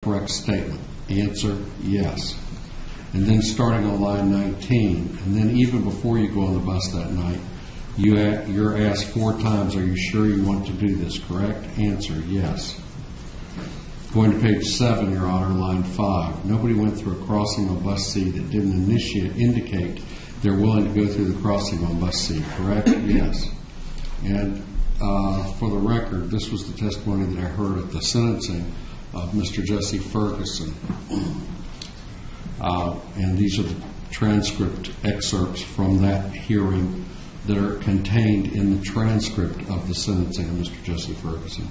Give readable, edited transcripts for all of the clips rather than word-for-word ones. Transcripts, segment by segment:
correct statement? Answer, yes. And then starting on line 19, and then even before you go on the bus that night, you're asked 4 times, are you sure you want to do this, correct? Answer, yes. Going to page 7, Your Honor, line 5. Nobody went through a crossing on bus C that didn't indicate they're willing to go through the crossing on bus C, correct? Yes. And for the record, this was the testimony that I heard at the sentencing of Mr. Jesse Ferguson. And these are the transcript excerpts from that hearing that are contained in the transcript of the sentencing of Mr. Jesse Ferguson.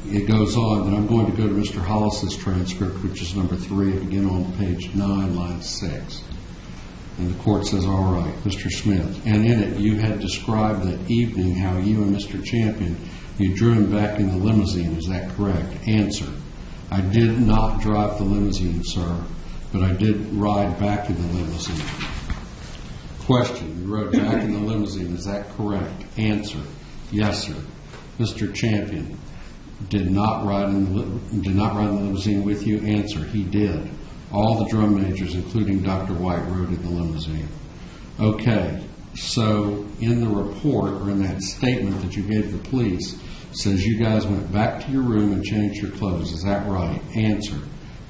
It goes on, and I'm going to go to Mr. Hollis's transcript, which is number 3, again on page 9, line 6. And the court says, all right, Mr. Smith, and in it you had described that evening how you and Mr. Champion, you drew him back in the limousine, is that correct? Answer, I did not drive the limousine, sir, but I did ride back in the limousine. Question, you rode back in the limousine, is that correct? Answer, yes, sir. Mr. Champion did not ride in the limousine with you? Answer, he did. All the drum majors, including Dr. White, rode in the limousine. Okay, so in the report, or in that statement that you gave the police, says you guys went back to your room and changed your clothes. Is that right? Answer,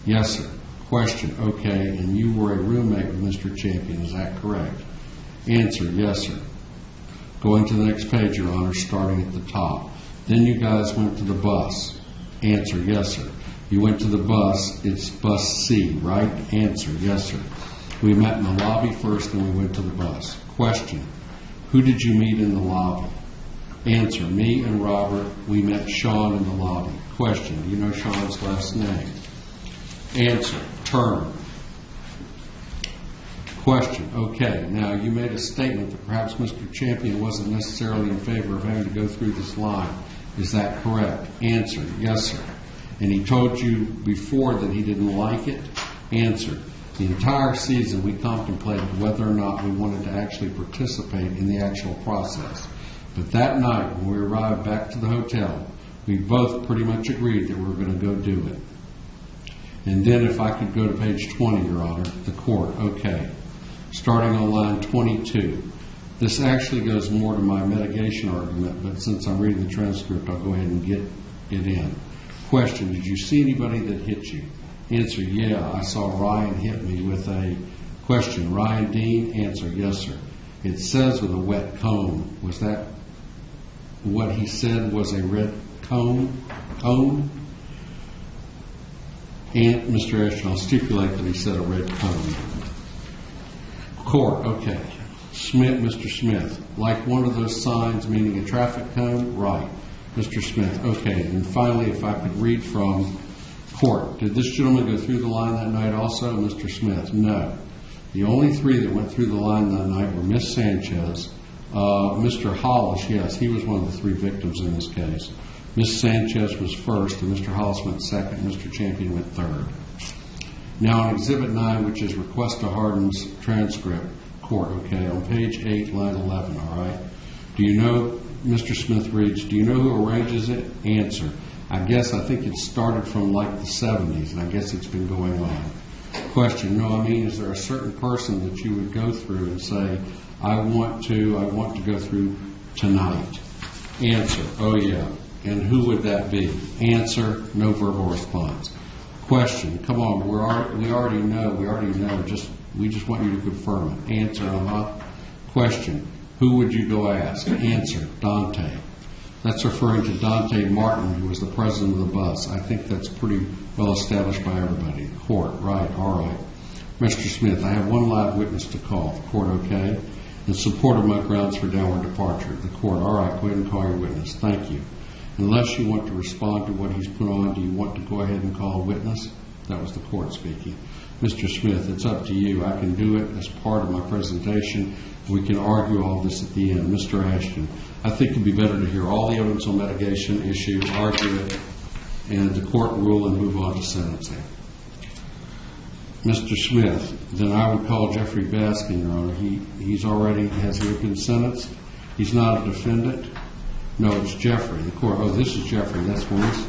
yes, sir. Question, okay, and you were a roommate with Mr. Champion. Is that correct? Answer, yes, sir. Going to the next page, Your Honor, starting at the top. Then you guys went to the bus. Answer, yes, sir. You went to the bus, it's bus C, right? Answer, yes, sir. We met in the lobby first, then we went to the bus. Question, who did you meet in the lobby? Answer, me and Robert, we met Sean in the lobby. Question, do you know Sean's last name? Answer, Turner. Question, okay, now you made a statement that perhaps Mr. Champion wasn't necessarily in favor of having to go through this line. Is that correct? Answer, yes, sir. And he told you before that he didn't like it? Answer, the entire season we contemplated whether or not we wanted to actually participate in the actual process. But that night when we arrived back to the hotel, we both pretty much agreed that we were going to go do it. And then if I could go to page 20, Your Honor, the court, okay. Starting on line 22. This actually goes more to my mitigation argument, but since I'm reading the transcript, I'll go ahead and get it in. Question, did you see anybody that hit you? Answer, yeah, I saw Ryan hit me with a question. Ryan Dean? Answer, yes, sir. It says with a wet cone. Was that what he said was a red cone? And Mr. Ashton, I'll stipulate that he said a red cone. Court, okay. Smith, Mr. Smith, like one of those signs meaning a traffic cone? Right. Mr. Smith, okay. And finally, if I could read from court, did this gentleman go through the line that night also? Mr. Smith, no. The only 3 that went through the line that night were Miss Sanchez, Mr. Hollis, yes, he was one of the 3 victims in this case. Miss Sanchez was first, and Mr. Hollis went second, Mr. Champion went third. Now on Exhibit 9, which is Request to Harden's transcript, court, okay, on page 8, line 11, all right? Do you know, Mr. Smith reads, do you know who arranges it? Answer, I think it started from like the 70s, and I guess it's been going on. Question, no, I mean, is there a certain person that you would go through and say, I want to go through tonight? Answer, oh yeah. And who would that be? Answer, no verbal response. Question, come on, we already know, we just want you to confirm it. Answer, Question, who would you go ask? Answer, Dante. That's referring to Dante Martin, who was the president of the bus. I think that's pretty well established by everybody. Court, right, all right. Mr. Smith, I have one live witness to call. Court, okay. In support of my grounds for downward departure. The court, all right, go ahead and call your witness. Thank you. Unless you want to respond to what he's put on, do you want to go ahead and call a witness? That was the court speaking. Mr. Smith, it's up to you. I can do it as part of my presentation. We can argue all this at the end. Mr. Ashton, I think it would be better to hear all the evidence on mitigation issue, argue it, and the court rule and move on to sentencing. Mr. Smith, then I would call Jeffrey Baskin, Your Honor. Has he been sentenced? He's not a defendant? No, it's Jeffrey. The court, this is Jeffrey. That's Maurice.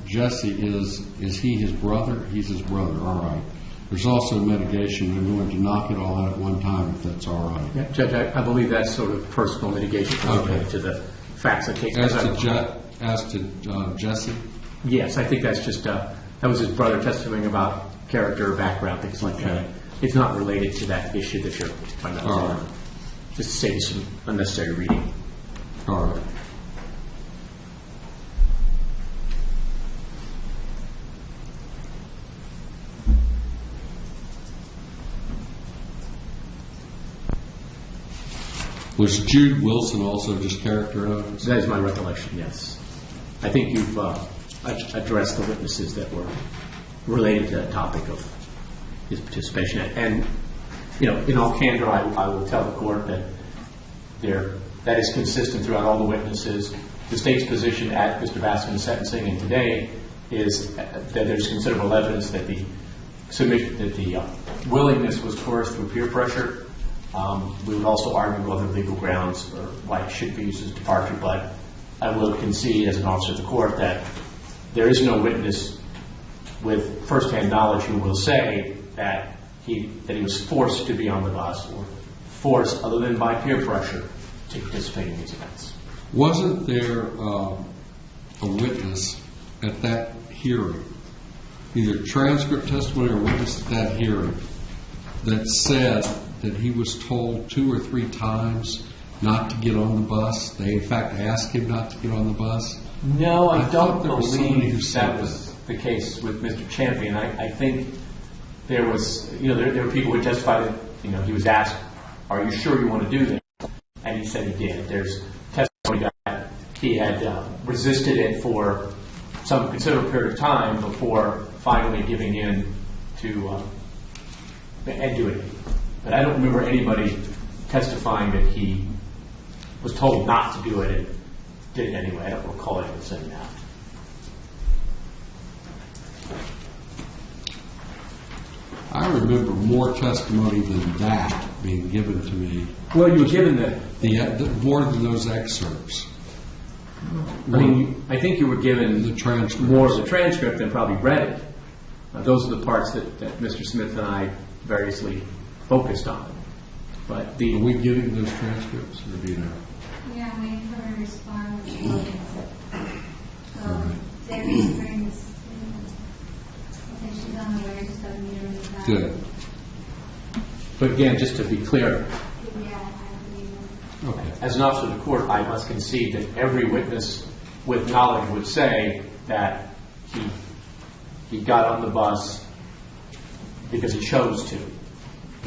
Jesse is he his brother? He's his brother. All right. There's also mitigation. I'm going to knock it all out at one time, if that's all right. Yeah, Judge, I believe that's sort of personal litigation related to the facts of the case. As to Jesse? Yes, I think that's just, that was his brother testifying about character, background, things like that. It's not related to that issue that you're trying to resolve. Right. Just to save some unnecessary reading. All right. Was Jude Wilson also just character evidence? That is my recollection, yes. I think you've addressed the witnesses that were related to that topic of his participation. And, in all candor, I will tell the court that that is consistent throughout all the witnesses. The state's position at Mr. Baskin's sentencing and today is that there's considerable evidence that the willingness was coerced through peer pressure. We would also argue other legal grounds for why it should be used as departure, but I will concede as an officer of the court that there is no witness with first-hand knowledge who will say that he was forced to be on the bus or forced, other than by peer pressure, to participate in these events. Wasn't there a witness at that hearing, either transcript testimony or witness at that hearing, that said that he was told 2 or 3 times not to get on the bus? They, in fact, asked him not to get on the bus? No, I don't believe that was the case with Mr. Champion. I think there was, there were people who testified that, he was asked, "Are you sure you want to do this?" And he said he did. There's testimony that he had resisted it for some considerable period of time before finally giving in to and doing it. But I don't remember anybody testifying that he was told not to do it and did it anyway. I don't recall anyone saying that. I remember more testimony than that being given to me. Well, you were given more than those excerpts. I think you were given the transcript. More of the transcript than probably read it. Those are the parts that Mr. Smith and I variously focused on. But are we getting those transcripts, or do you know? Yeah, I'm waiting for her to respond. Debbie brings. I think she's on the way, just doesn't need her in the back. Good. But again, just to be clear, Yeah, I believe it. Okay. as an officer of the court, I must concede that every witness with knowledge would say that he got on the bus because he chose to.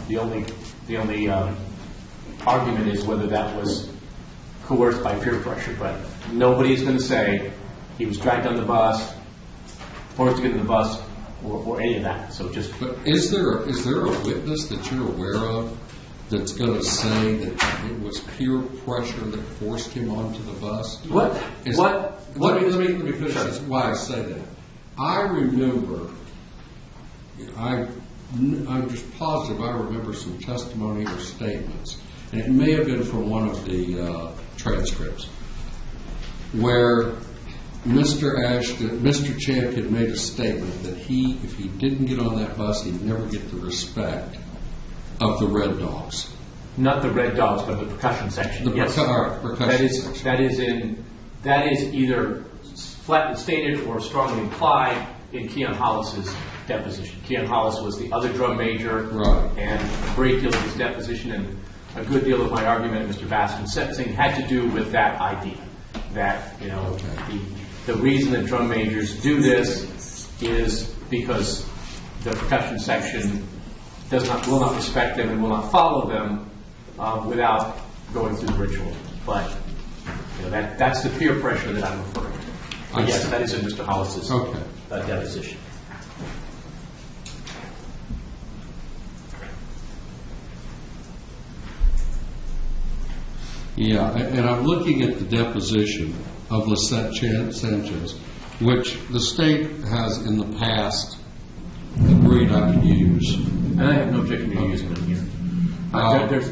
The only argument is whether that was coerced by peer pressure, but nobody is going to say he was dragged on the bus, forced to get on the bus, or any of that. So just. But is there a witness that you're aware of that's going to say that it was peer pressure that forced him onto the bus? Let me finish. That's why I say that. I remember. I'm just positive I remember some testimony or statements, and it may have been from one of the transcripts, where Mr. Champion made a statement that if he didn't get on that bus, he'd never get the respect of the Red Dogs. Not the Red Dogs, but the percussion section. Yes. Percussion section. That is either flatly stated or strongly implied in Keon Hollis's deposition. Keon Hollis was the other drum major, right, and a great deal of his deposition and a good deal of my argument at Mr. Baskin's sentencing had to do with that idea that the reason that drum majors do this is because the percussion section will not respect them and will not follow them without going through the ritual. But that's the peer pressure that I'm referring to. But yes, that is in Mr. Hollis's deposition. Yeah, and I'm looking at the deposition of Lisette Sanchez, which the state has in the past agreed I could use. And I have no objection to using them here.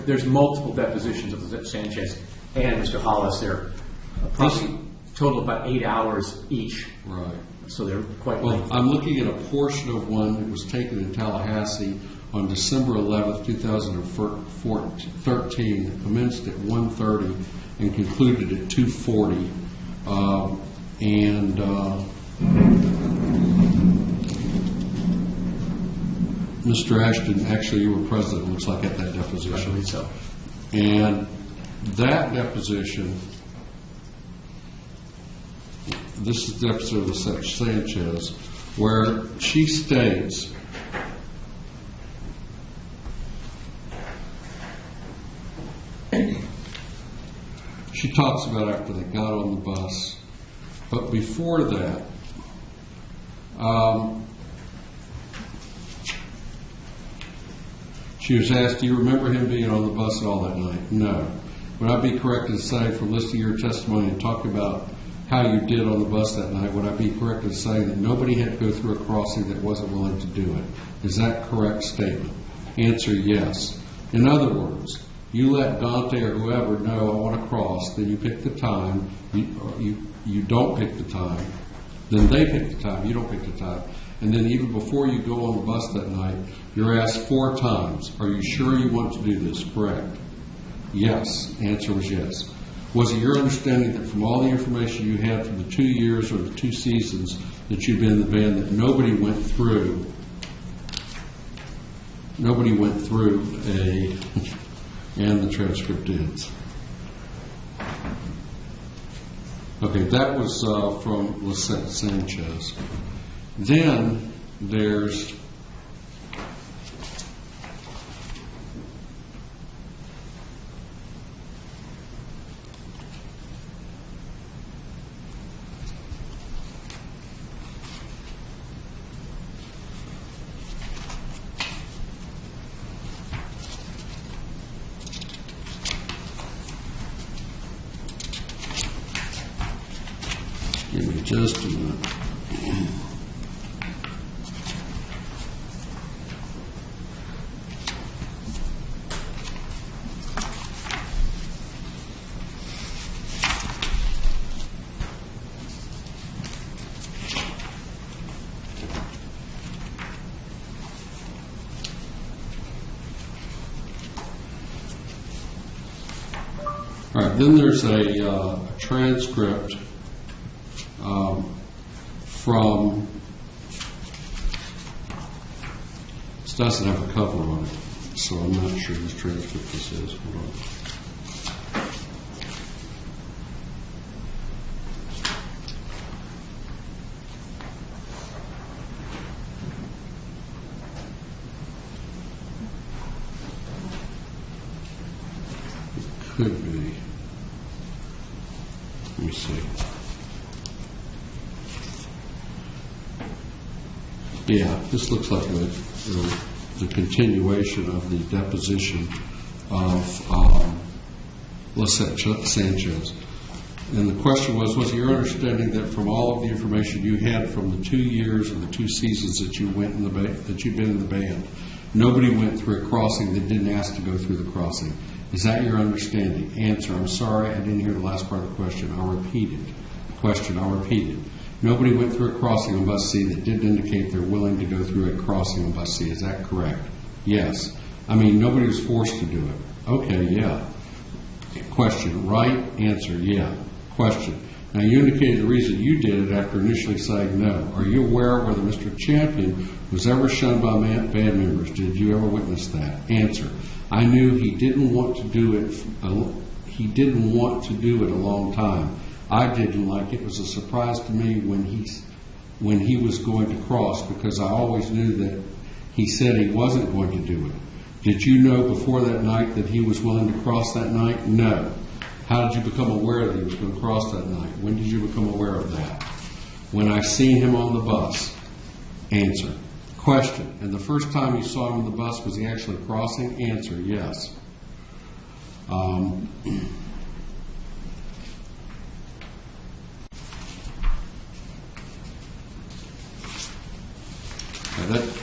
There's multiple depositions of Lisette Sanchez and Mr. Hollis. They're probably total about 8 hours each. Right. so they're quite Well, lengthy. I'm looking at a portion of one that was taken in Tallahassee on December 11th, 2013, commenced at 1:30 and concluded at 2:40. Mr. Ashton, actually you were present, it looks like, at that deposition. I believe so. And that deposition, this is the episode of Sanchez, where she states, she talks about after they got on the bus, but before that, she was asked, do you remember him being on the bus all that night? No. Would I be correct in saying, from listening to your testimony and talking about how you did on the bus that night, would I be correct in saying that nobody had to go through a crossing that wasn't willing to do it? Is that a correct statement? Answer, yes. In other words, you let Dante or whoever know I want to cross, then you pick the time, you don't pick the time, then they pick the time, you don't pick the time. And then even before you go on the bus that night, you're asked 4 times, are you sure you want to do this? Correct. Yes. Answer was yes. Was it your understanding that from all the information you had from the 2 years or the 2 seasons that you'd been in the band that nobody went through a, and the transcript ends. Okay, that was from Lisette Sanchez. Then there's give me just a minute. All right, then there's a transcript from, this doesn't have a cover on it, so I'm not sure whose transcript this is. Hold on. Could be. Let me see. Yeah, this looks like the continuation of the deposition of Lisette Sanchez. And the question was it your understanding that from all of the information you had from the 2 years and the 2 seasons that you went in that you've been in the band, nobody went through a crossing that didn't ask to go through the crossing? Is that your understanding? Answer, I'm sorry, I didn't hear the last part of the question. I'll repeat it. Question, I'll repeat it. Nobody went through a crossing on bus C that didn't indicate they're willing to go through a crossing on bus C. Is that correct? Yes. I mean, nobody was forced to do it. Okay, yeah. Question, right? Answer, yeah. Question, now you indicated the reason you did it after initially saying no. Are you aware whether Mr. Champion was ever shunned by band members? Did you ever witness that? Answer, I knew he didn't want to do it. He didn't want to do it a long time. I didn't like it. It was a surprise to me when he was going to cross, because I always knew that he said he wasn't going to do it. Did you know before that night that he was willing to cross that night? No. How did you become aware that he was going to cross that night? When did you become aware of that? When I seen him on the bus. Answer. Question, and the first time you saw him on the bus, was he actually crossing? Answer, yes.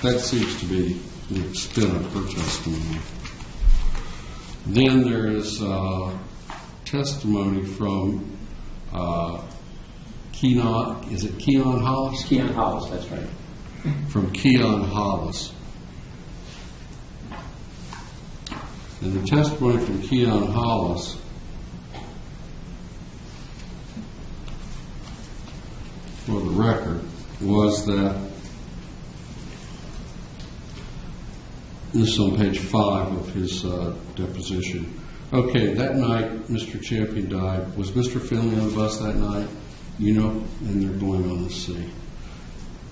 That seems to be the extent of her testimony. Then there is testimony from Keon, is it Keon Hollis? Keon Hollis, that's right. From Keon Hollis. And the testimony from Keon Hollis for the record was that, this is on page 5 of his deposition. Okay, that night Mr. Champion died. Was Mr. Finley on the bus that night? You know, and they're going on, let's see.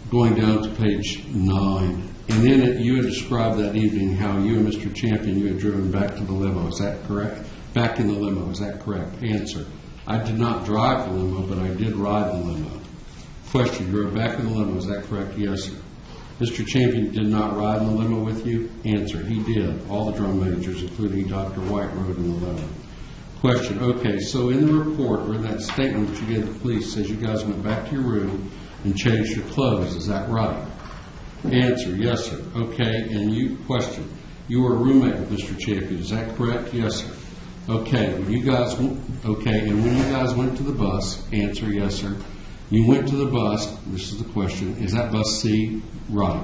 Going down to page 9. And in it, you had described that evening how you and Mr. Champion, you had driven back to the limo. Is that correct? Back in the limo. Is that correct? Answer. I did not drive the limo, but I did ride the limo. Question. You were back in the limo. Is that correct? Yes, sir. Mr. Champion did not ride in the limo with you? Answer. He did. All the drum majors, including Dr. White, rode in the limo. Question. Okay, so in the report, or in that statement that you gave the police, says you guys went back to your room and changed your clothes. Is that right? Answer. Yes, sir. Okay, and you, question. You were a roommate with Mr. Champion. Is that correct? Yes, sir. Okay, and when you guys went to the bus, answer. Yes, sir. You went to the bus, this is the question, is that bus C? Right.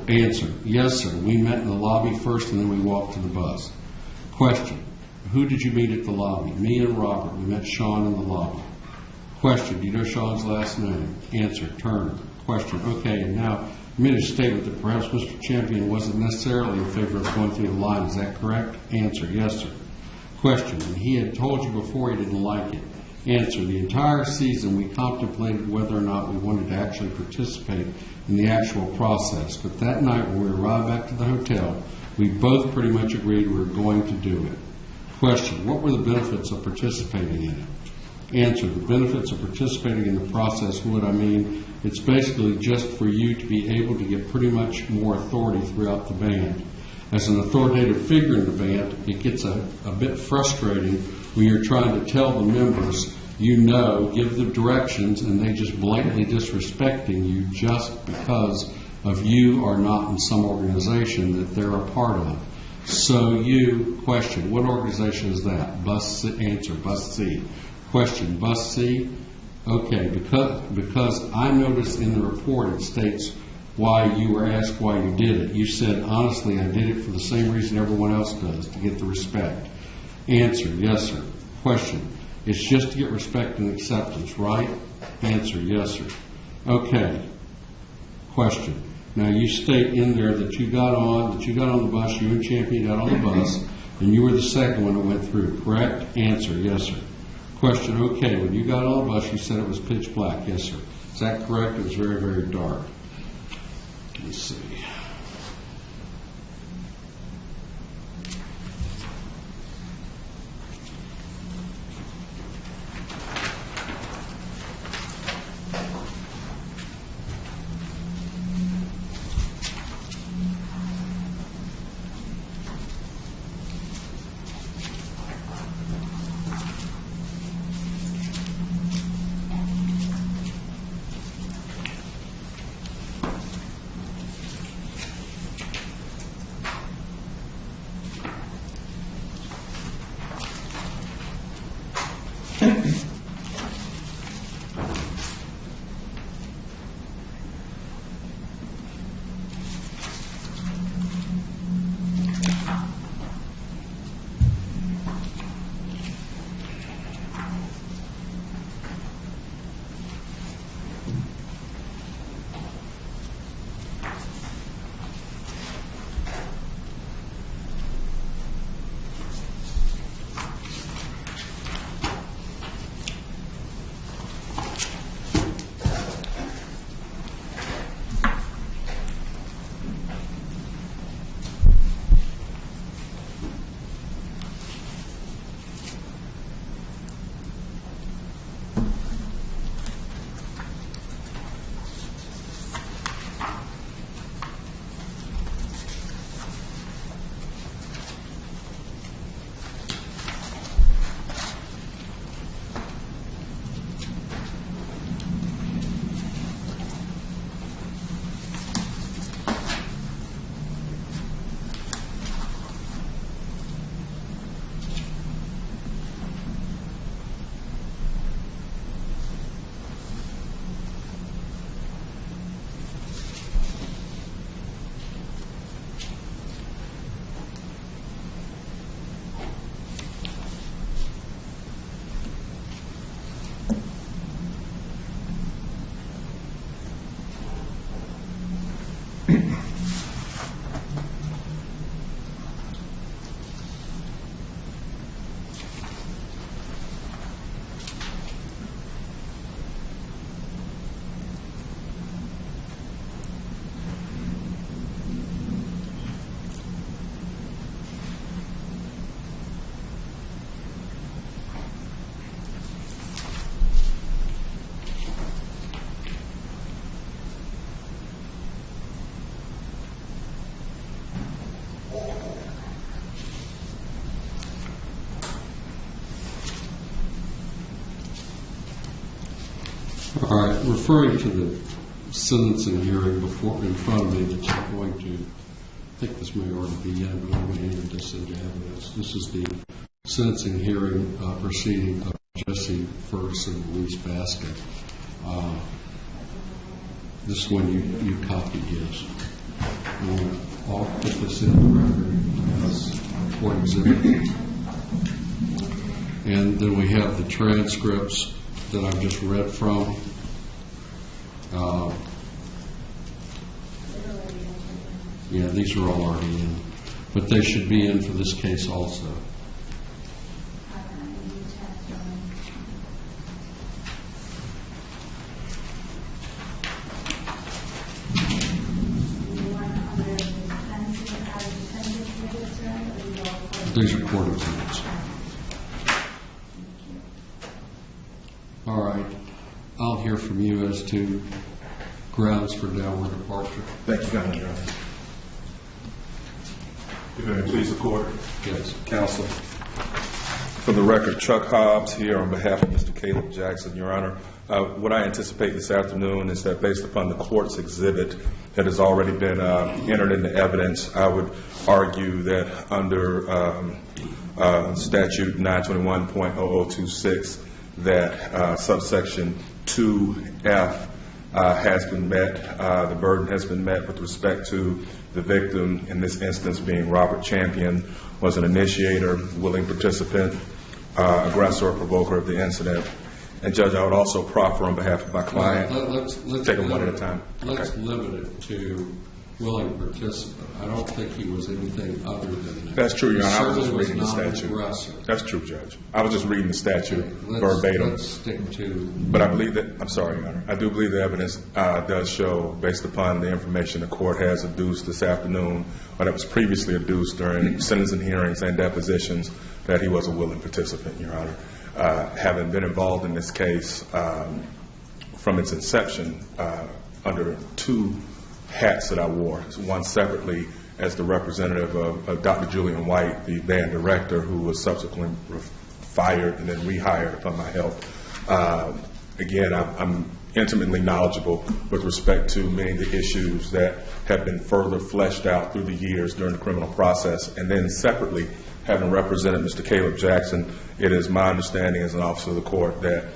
Answer. Yes, sir. We met in the lobby first and then we walked to the bus. Question. Who did you meet at the lobby? Me and Robert. We met Sean in the lobby. Question. Do you know Sean's last name? Answer. Turner. Question. Okay, and now you made a statement that perhaps Mr. Champion wasn't necessarily in favor of going through the line. Is that correct? Answer. Yes, sir. Question. And he had told you before he didn't like it. Answer. The entire season we contemplated whether or not we wanted to actually participate in the actual process. But that night when we arrived back to the hotel, we both pretty much agreed we were going to do it. Question. What were the benefits of participating in it? Answer. The benefits of participating in the process, what I mean, it's basically just for you to be able to get pretty much more authority throughout the band. As an authoritative figure in the band, it gets a bit frustrating when you're trying to tell the members, you know, give the directions, and they just blatantly disrespecting you just because of you are not in some organization that they're a part of. So you, question, what organization is that? Bus C, answer, Bus C. Question, Bus C? Okay, because I noticed in the report it states why you were asked why you did it. You said, honestly, I did it for the same reason everyone else does, to get the respect. Answer, yes, sir. Question, it's just to get respect and acceptance, right? Answer, yes, sir. Okay. Question, now you state in there that you got on the bus, you and Champion got on the bus, and you were the second one that went through, correct? Answer, yes, sir. Question, okay, when you got on the bus, you said it was pitch black, yes, sir. Is that correct? It was very, very dark. Let's see. referring to the sentencing hearing before in front of me that you're going to, I think this may already be in, but I'm going to enter this into evidence. This is the sentencing hearing proceeding of Jesse Ferguson and Louise Basket. This one you copied, yes. I'll put this in the record as court exhibit. And then we have the transcripts that I've just read from. Yeah, these are all already in. But they should be in for this case also. These are court exhibits. All right. I'll hear from you as to grounds for downward departure. Thank you, Your Honor. If you may please the court. Yes. Counsel. For the record, Chuck Hobbs here on behalf of Mr. Caleb Jackson, Your Honor. What I anticipate this afternoon is that based upon the court's exhibit that has already been entered into evidence, I would argue that under statute 921.0026 that subsection 2F has been met, the burden has been met with respect to the victim, in this instance being Robert Champion, was an initiator, willing participant, aggressor or provoker of the incident. And Judge, I would also proffer on behalf of my client. Let's take them one at a time. Let's limit it to willing participant. I don't think he was anything other than that. That's true, Your Honor. I was just Certainly reading the statute. aggressor. That's true, Judge. I was just reading the statute verbatim. Let's stick to. But I believe that, I'm sorry, Your Honor, I do believe the evidence does show, based upon the information the court has adduced this afternoon, or that was previously adduced during sentencing hearings and depositions, that he was a willing participant, Your Honor. Having been involved in this case from its inception under two hats that I wore, one separately as the representative of Dr. Julian White, the band director, who was subsequently fired and then rehired upon my help. Again, I'm intimately knowledgeable with respect to many of the issues that have been further fleshed out through the years during the criminal process. And then separately, having represented Mr. Caleb Jackson, it is my understanding as an officer of the court that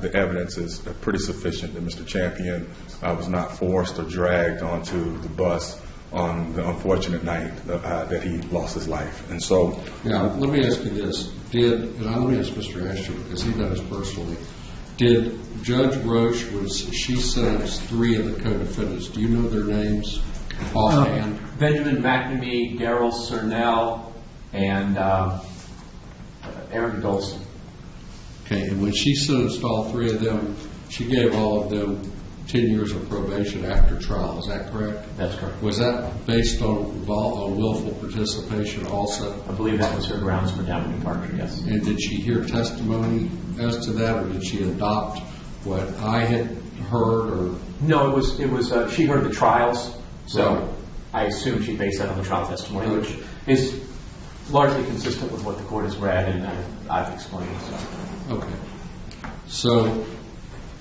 the evidence is pretty sufficient that Mr. Champion was not forced or dragged onto the bus on the unfortunate night that he lost his life. And so, now, let me ask you this: let me ask Mr. Asher, because he knows personally. Did Judge Roche, she sentenced 3 of the co-defendants? Do you know their names offhand? Benjamin McNamee, Darryl Cearnel, and Aaron Golson. Okay, and when she sentenced all 3 of them, she gave all of them 10 years of probation after trial. Is that correct? That's correct. Was that based on willful participation also? I believe that was her grounds for downward departure, yes. And did she hear testimony as to that, or did she adopt what I had heard? Or no, it was she heard the trials, so right. I assume she based that on the trial testimony, which is largely consistent with what the court has read and I've explained. So. Okay. So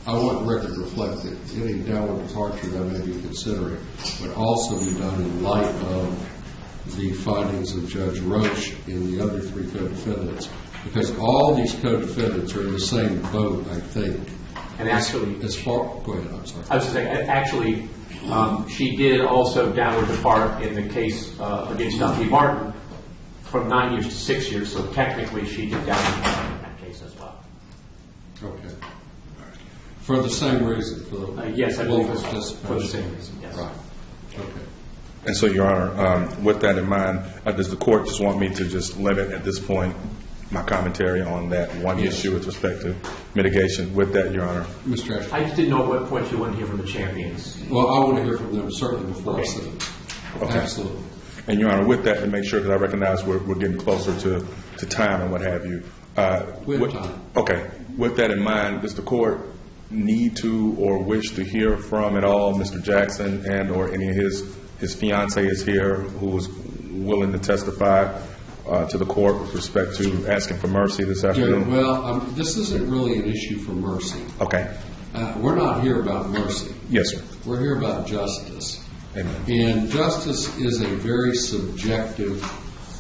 I want the record to reflect that any downward departure that may be considering would also be done in light of the findings of Judge Roche in the other 3 co-defendants, because all these co-defendants are in the same boat, I think. And actually, go ahead. I'm sorry. I was just saying, actually, she did also downward depart in the case against Dr. Martin from 9 years to 6 years. So technically, she did downward depart in that case as well. Okay. For the same reason? Yes, I believe it was for the same reason. Yes. Right. Okay. And so, Your Honor, with that in mind, does the court just want me to just limit at this point my commentary on that one issue with respect to mitigation? With that, Your Honor. Mr. Ashton. I just didn't know at what point you wanted to hear from the champions. Well, I want to hear from them certainly before I sit. Okay. Absolutely. And, Your Honor, with that, to make sure, because I recognize we're getting closer to time and what have you. We have time. Okay. With that in mind, does the court need to or wish to hear from at all Mr. Jackson and or any of his fiancée is here who is willing to testify to the court with respect to asking for mercy this afternoon? Well, this isn't really an issue for mercy. Okay. we're not here about mercy. Yes, sir. We're here about justice. Amen. And justice is a very subjective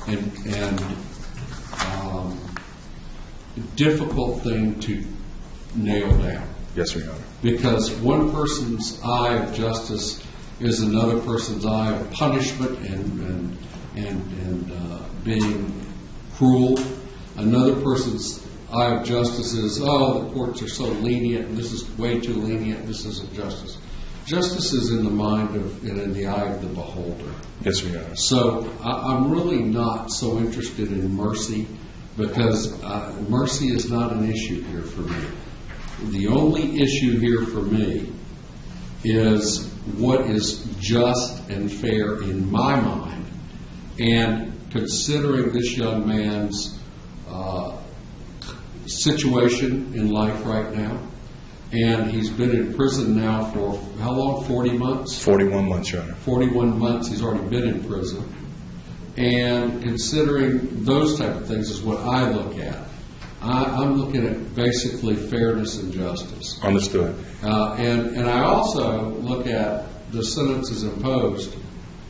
and difficult thing to nail down. Yes, sir, Your Honor. Because one person's eye of justice is another person's eye of punishment and being cruel. Another person's eye of justice is, oh, the courts are so lenient, and this is way too lenient, this isn't justice. Justice is in the mind of and in the eye of the beholder. Yes, sir, Your Honor. So I'm really not so interested in mercy, because mercy is not an issue here for me. The only issue here for me is what is just and fair in my mind, and considering this young man's situation in life right now, and he's been in prison now for how long? 40 months? 41 months, Your Honor. 41 months he's already been in prison. And considering those type of things is what I look at. I'm looking at basically fairness and justice. Understood. And I also look at the sentences imposed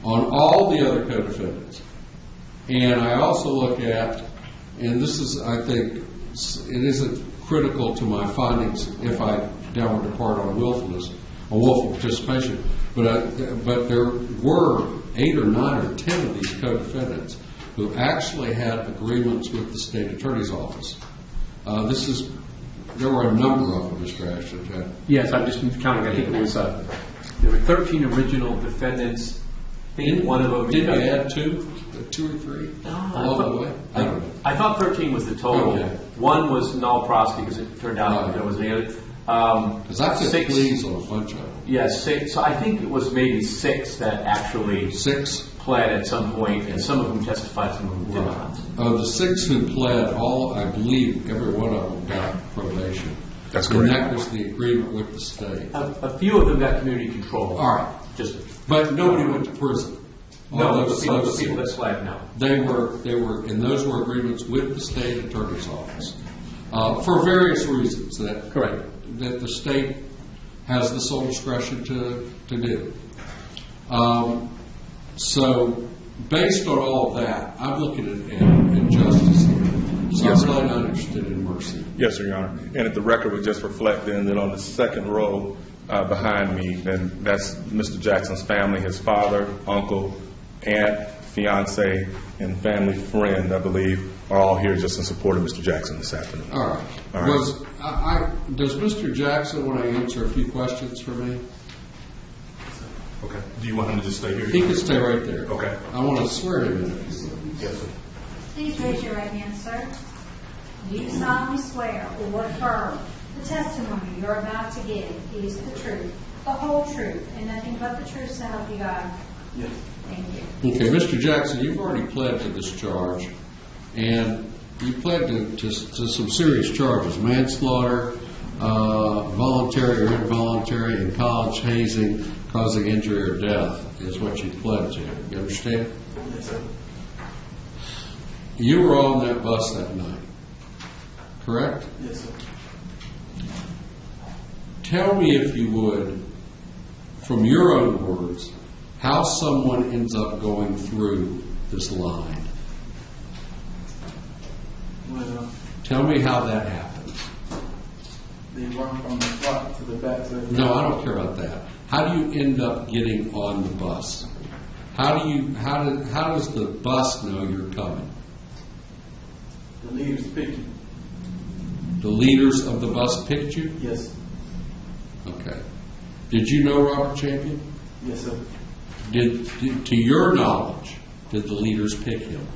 on all the other co-defendants. And I also look at, and this is, I think, it isn't critical to my findings if I downward depart on willfulness, or willful participation, but there were 8 or 9 or 10 of these co-defendants who actually had agreements with the state attorney's office. There were a number of them, Mr. Ashton. Yes, I'm just counting. I think it was there were 13 original defendants. I think one of them. Didn't you add 2 or 3 along the way? I don't know. I thought 13 was the total. Okay. One was null pros because it turned out there was the other. Because I took pleas on a bunch of them. Yes, 6. So I think it was maybe 6 that actually 6 pled at some point, and some of them testified, some of them did not. Of the 6 who pled, I believe every one of them got probation. That's correct. And that was the agreement with the state. A few of them got community control. All right. But nobody went to prison. No, the people that pled, no. They were, and those were agreements with the state attorney's office for various reasons that Correct. That the state has the sole discretion to do. So, based on all of that, I'm looking at justice here. So Yes, I'm really not interested in mercy. Yes, sir, Your Honor. And if the record would just reflect then that on the second row behind me, then that's Mr. Jackson's family, his father, uncle, aunt, fiance, and family friend, I believe, are all here just in support of Mr. Jackson this afternoon. All right. All right. Does Mr. Jackson want to answer a few questions for me? Okay. Do you want him to just stay here? He can stay right there. Okay. I want to swear him in. Yes, sir. Please raise your right hand, sir. Do you solemnly swear or affirm the testimony you're about to give is the truth, the whole truth, and nothing but the truth, so help you God? Yes. Thank you. Okay, Mr. Jackson, you've already pled to this charge, and you pled to some serious charges: manslaughter, voluntary or involuntary, and college hazing causing injury or death is what you pled to. You understand? Yes, sir. You were on that bus that night, correct? Yes, sir. Tell me, if you would, from your own words, how someone ends up going through this line. Well, Tell me how that happens. they walk from the front to the back to the No, I don't care about that. How do you end up getting on the bus? How does the bus know you're coming? The leaders picking. The leaders of the bus picked you? Yes. Okay. Did you know Robert Champion? Yes, sir. To your knowledge, did the leaders pick him?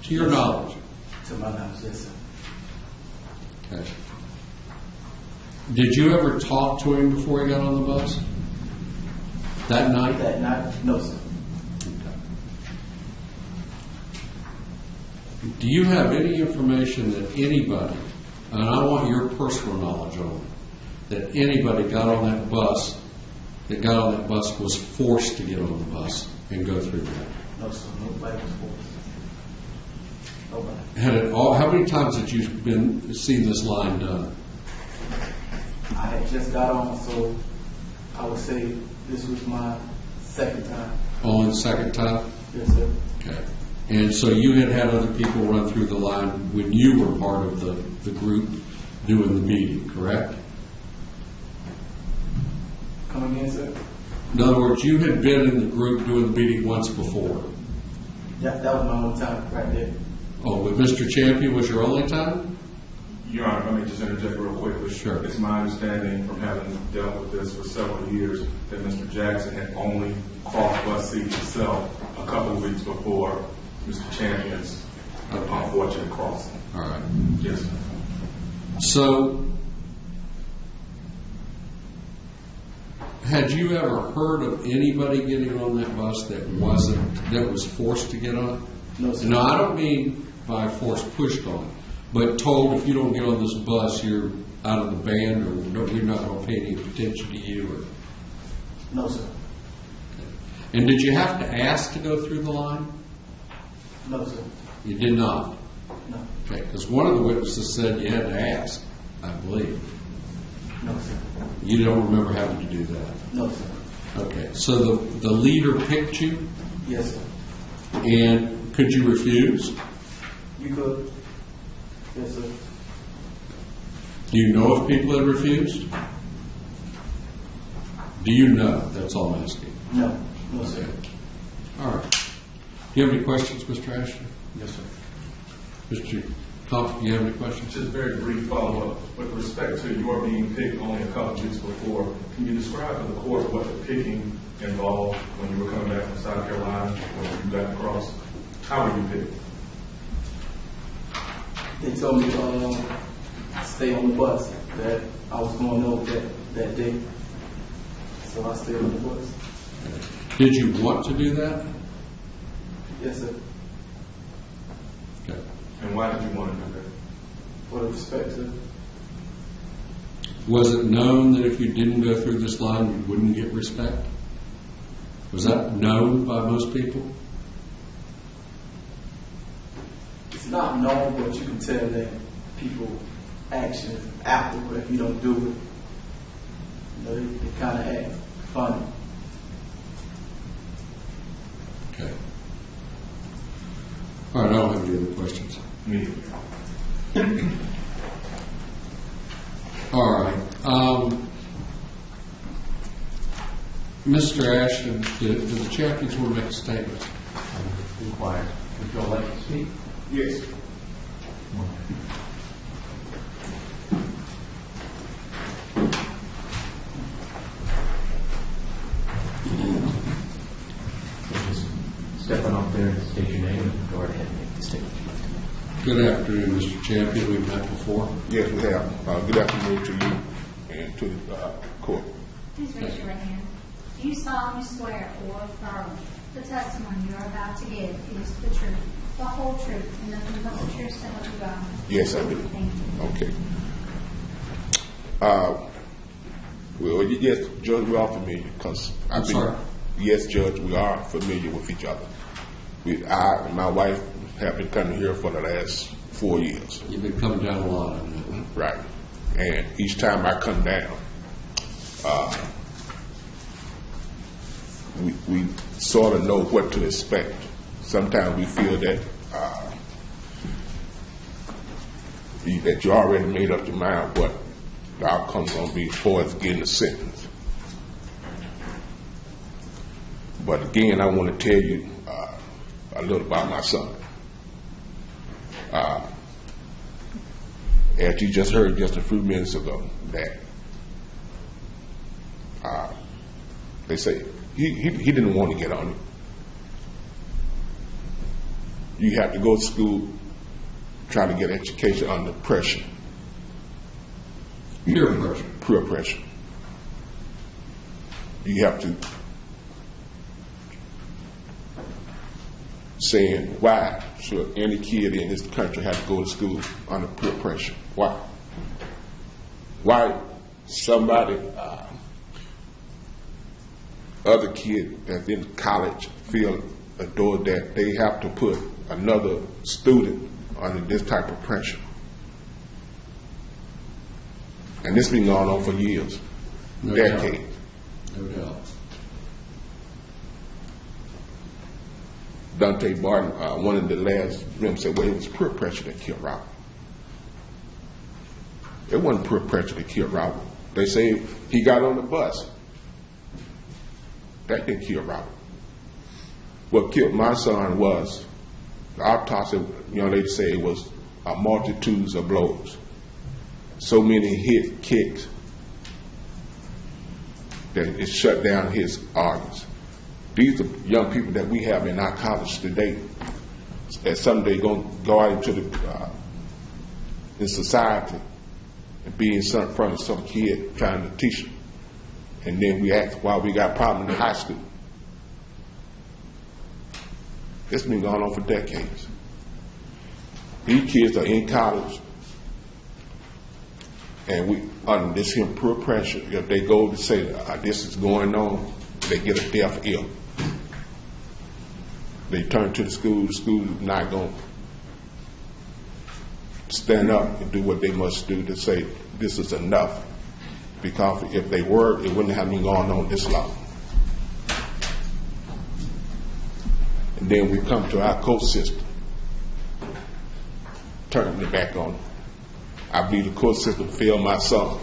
To your knowledge. To my knowledge, yes, sir. Okay. Did you ever talk to him before he got on the bus? That night? That night, no, sir. Do you have any information that anybody, and I want your personal knowledge on it, that anybody got on that bus was forced to get on the bus and go through that? No, sir. Nobody was forced. Nobody. How many times had you seen this line done? I had just got on, so I would say this was my second time. Only the second time? Yes, sir. Okay. And so you had other people run through the line when you were part of the group doing the beating, correct? Come again, sir? In other words, you had been in the group doing the beating once before. That was my only time right there. Oh, but Mr. Champion was your only time? Your Honor, let me just interject real quickly. Sure. It's my understanding from having dealt with this for several years that Mr. Jackson had only crossed bus seat himself a couple of weeks before Mr. Champion's unfortunate crossing. All right. Yes, sir. So, had you ever heard of anybody getting on that bus that was forced to get on? No, sir. No, I don't mean by force pushed on, but told if you don't get on this bus, you're out of the band, or you're not going to pay any attention to you. Or... No, sir. And did you have to ask to go through the line? No, sir. You did not. No. Okay, because one of the witnesses said you had to ask, I believe. No, sir. You don't remember having to do that? No, sir. Okay, so the leader picked you, Yes, sir. and could you refuse? You could. Yes, sir. Do you know if people had refused? Do you know? That's all I'm asking. No. No, sir. All right. Do you have any questions, Mr. Ashton? Yes, sir. Mr. Thompson, do you have any questions? Just a very brief follow-up. With respect to your being picked only a couple of weeks before, can you describe to the court what the picking involved when you were coming back from South Carolina, when you got across? How were you picked? They told me to stay on the bus, that I was going over that day. So I stayed on the bus. Did you want to do that? Yes, sir. Okay. And why did you want to do that? For the respect, sir. Was it known that if you didn't go through this line, you wouldn't get respect? Was that known by most people? It's not known, but you can tell that people actions after, if you don't do it, you know, they kind of act funny. Okay. All right, I don't have any other questions. Me. All right. Mr. Ashton, do the champions want to make a statement? Inquired. Would you all like to speak? Yes. Just step on up there and state your name and go ahead and make the statement. Good afternoon, Mr. Champion. We've met before. Yes, we have. Good afternoon to you and to the court. Please raise your right hand. Do you solemnly swear or affirm the testimony you are about to give is the truth, the whole truth, and nothing but the truth so help you God? Yes, I do. Thank you. Okay. Well, yes, Judge, we are familiar because I'm sorry? Yes, Judge, we are familiar with each other. I and my wife have been coming here for the last 4 years. You've been coming down a lot, I know. Right. And each time I come down, we sort of know what to expect. Sometimes we feel that that you already made up your mind what the outcome's going to be as far as getting a sentence. But again, I want to tell you a little about my son. As you just heard just a few minutes ago, that they say he didn't want to get on it. You have to go to school, try to get education under pressure. Peer pressure. Peer pressure. You have to saying, why should any kid in this country have to go to school under peer pressure? Why? Why somebody, other kid that's in college feel as though that they have to put another student under this type of pressure. And this has been going on for years, No decades. doubt. No doubt. Dante Barton, one of the last members said, well, it was peer pressure that killed Robert. It wasn't peer pressure that killed Robert. They say he got on the bus. That didn't kill Robert. What killed my son was, the autopsy, young lady said, it was a multitudes of blows. So many hit kicks that it shut down his organs. These are young people that we have in our college today that someday going to go out into in society and be in front of some kid trying to teach them. And then we ask why we got problems in high school. It's been going on for decades. These kids are in college, and we under this here peer pressure. If they go to say this is going on, they get a deaf ear. They turn to the school is not going to stand up and do what they must do to say this is enough. Because if they were, it wouldn't have been going on this long. And then we come to our court system, turning it back on. I believe the court system failed my son.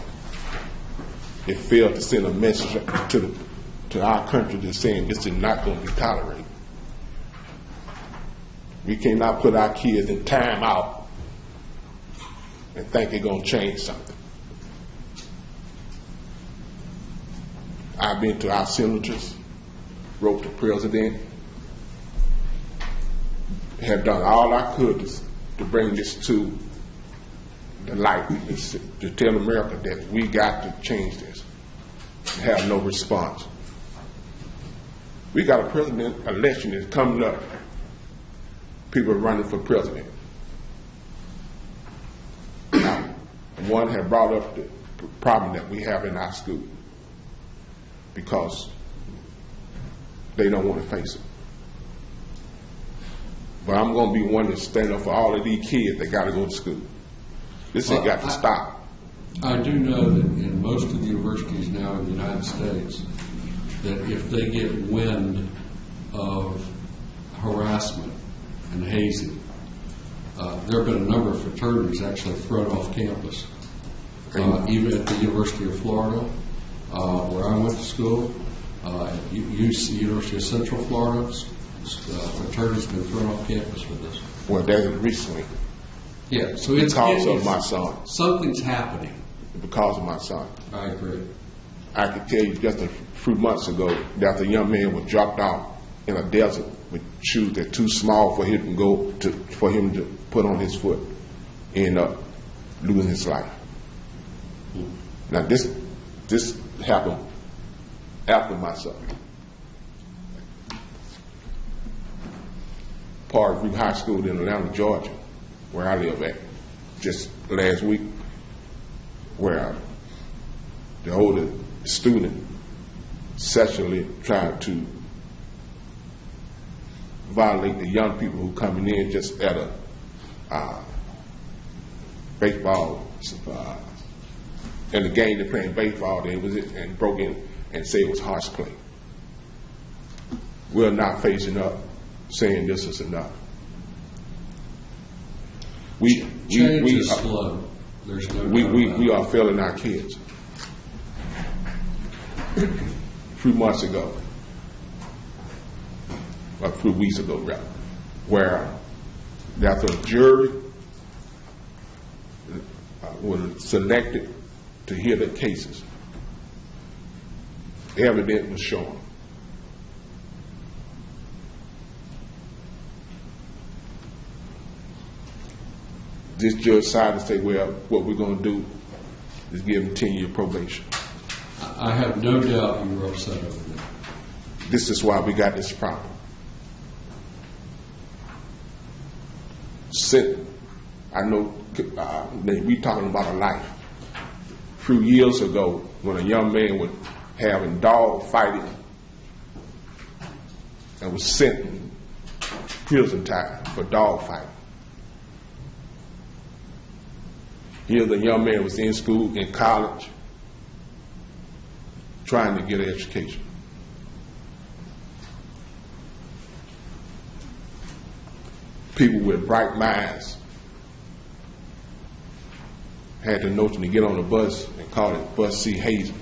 It failed to send a message to our country that's saying this is not going to be tolerated. We cannot put our kids in time out and think they're going to change something. I've been to our senators, wrote to the president, have done all I could to bring this to the light, to tell America that we got to change this and have no response. We got a president election that's coming up. People are running for president. Now, one had brought up the problem that we have in our school because they don't want to face it. But I'm going to be one to stand up for all of these kids that got to go to school. This ain't got to stop. I do know that in most of the universities now in the United States, that if they get wind of harassment and hazing, there have been a number of fraternities actually thrown off campus. Even at the University of Florida, where I went to school, at University of Central Florida, fraternity's been thrown off campus for this. Well, that is recently. Yeah, so it's because of my son. Something's happening. Because of my son. I agree. I could tell you just a few months ago that a young man was dropped off in a desert with shoes that too small for him to put on his foot, end up losing his life. Now this happened after my son. Parkview High School in Atlanta, Georgia, where I live at, just last week, where the older student sexually tried to violate the young people who coming in just at a baseball, in the game they're playing baseball, and broke in and said it was harsh play. We're not facing up, saying this is enough. We are failing our kids. A few months ago, a few weeks ago, rather, where after a jury was selected to hear the cases, evidence was shown. This judge decided to say, well, what we're going to do is give him 10-year probation. I have no doubt you were upset over that. This is why we got this problem. I know we talking about a life. A few years ago, when a young man was having dog fighting and was sentenced prison time for dog fighting. Here the young man was in school, in college, trying to get an education. People with bright minds had the notion to get on the bus and call it Bus C Hazing.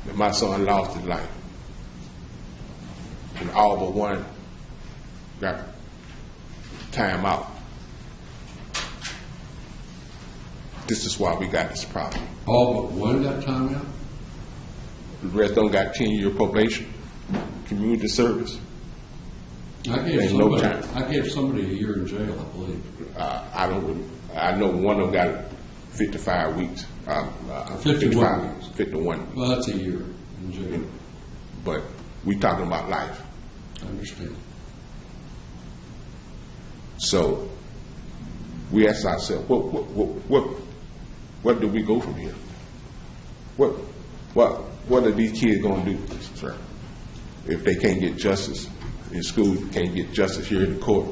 And my son lost his life. And all but one got time out. This is why we got this problem. All but one got time out? The rest of them got 10-year probation, community service. I gave somebody a year in jail, I believe. I know one of them got 55 weeks. 51 weeks. 51. Well, that's a year in jail. But we talking about life. I understand. So we asked ourselves, what do we go from here? What are these kids going to do, sir? If they can't get justice in school, can't get justice here in the court,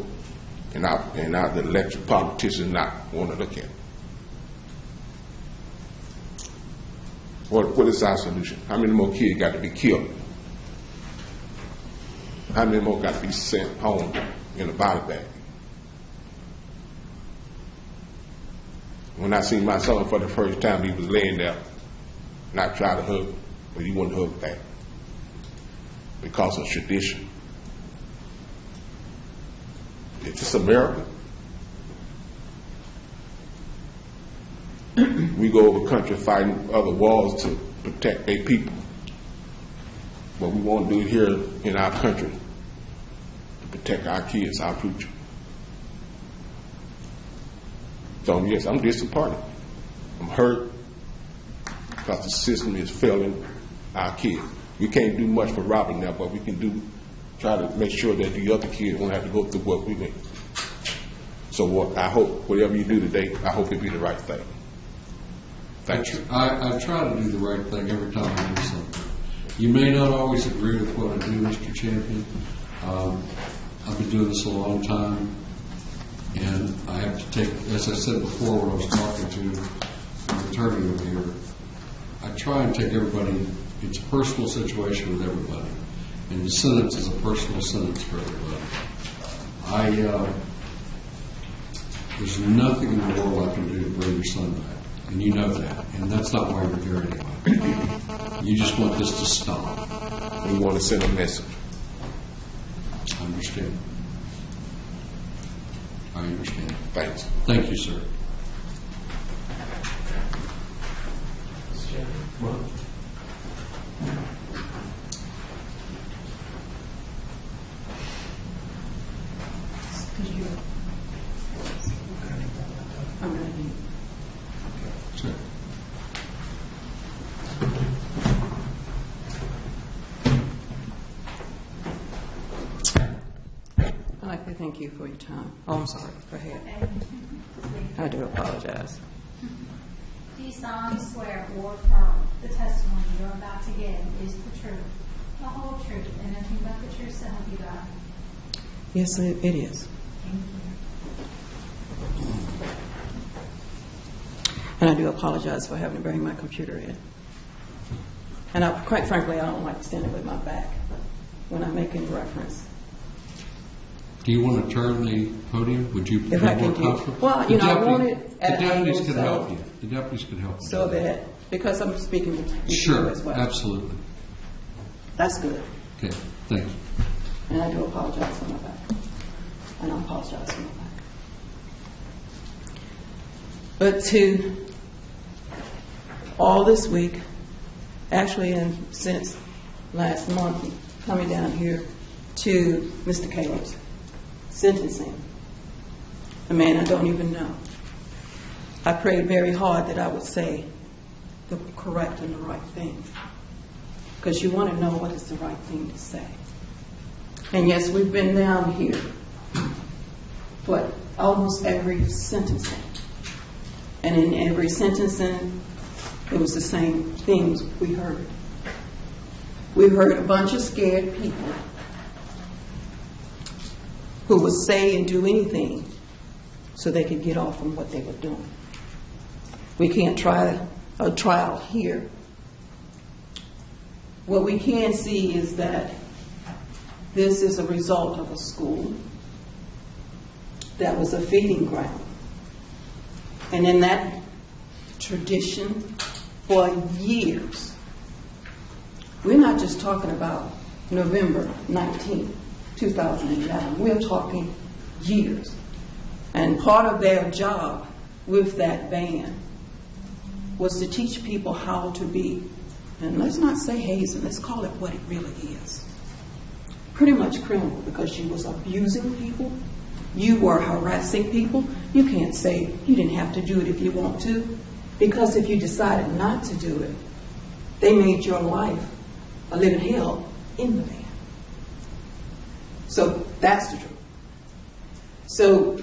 and the elected politicians not want to look at it. What is our solution? How many more kids got to be killed? How many more got to be sent home in a body bag? When I seen my son for the first time, he was laying there, and I tried to hug him, but he wouldn't hug back because of tradition. It's just America. We go over country fighting other wars to protect their people, but we won't do it here in our country to protect our kids, our future. So yes, I'm disappointed. I'm hurt because the system is failing our kids. We can't do much for Robin now, but we can try to make sure that the other kids won't have to go through what we went. So I hope whatever you do today, I hope it be the right thing. Thank you. I try to do the right thing every time I do something. You may not always agree with what I do, Mr. Champion. I've been doing this a long time, and I have to take, as I said before when I was talking to the attorney over here, I try and take everybody, it's a personal situation with everybody, and the sentence is a personal sentence for everybody. There's nothing in the world I can do to bring your son back. And you know that. And that's not why you're here anyway. You just want this to stop. We want to send a message. I understand. I understand. Thanks. Thank you, sir. Sure. I'd like to thank you for your time. Oh, I'm sorry. Go ahead. I do apologize. Do you solemnly swear or affirm the testimony you're about to give is the truth, the whole truth, and nothing but the truth, so help you God? Yes, it is. Thank you. And I do apologize for having to bring my computer in. And quite frankly, I don't like standing with my back when I'm making reference. Do you want to turn the podium? Would you If feel I more can comfortable? Well, I want it at the an deputies angle can so- help you. The deputies can help you. So that, because I'm speaking with Sure, you as well. absolutely. That's good. Okay, thanks. And I do apologize for my back. And I apologize for my back. But to all this week, actually, and since last month, coming down here to Mr. Caleb's sentencing, a man I don't even know, I prayed very hard that I would say the correct and the right thing, because you want to know what is the right thing to say. And yes, we've been down here, but almost every sentencing. And in every sentencing, it was the same things we heard. We heard a bunch of scared people who would say and do anything so they could get off from what they were doing. We can't try a trial here. What we can see is that this is a result of a school that was a feeding ground. And in that tradition, for years, we're not just talking about November 19, 2011. We're talking years. And part of their job with that ban was to teach people how to be, and let's not say hazing, let's call it what it really is. Pretty much criminal, because you was abusing people, you were harassing people. You can't say you didn't have to do it if you want to, because if you decided not to do it, they made your life a living hell in the van. So that's the truth. So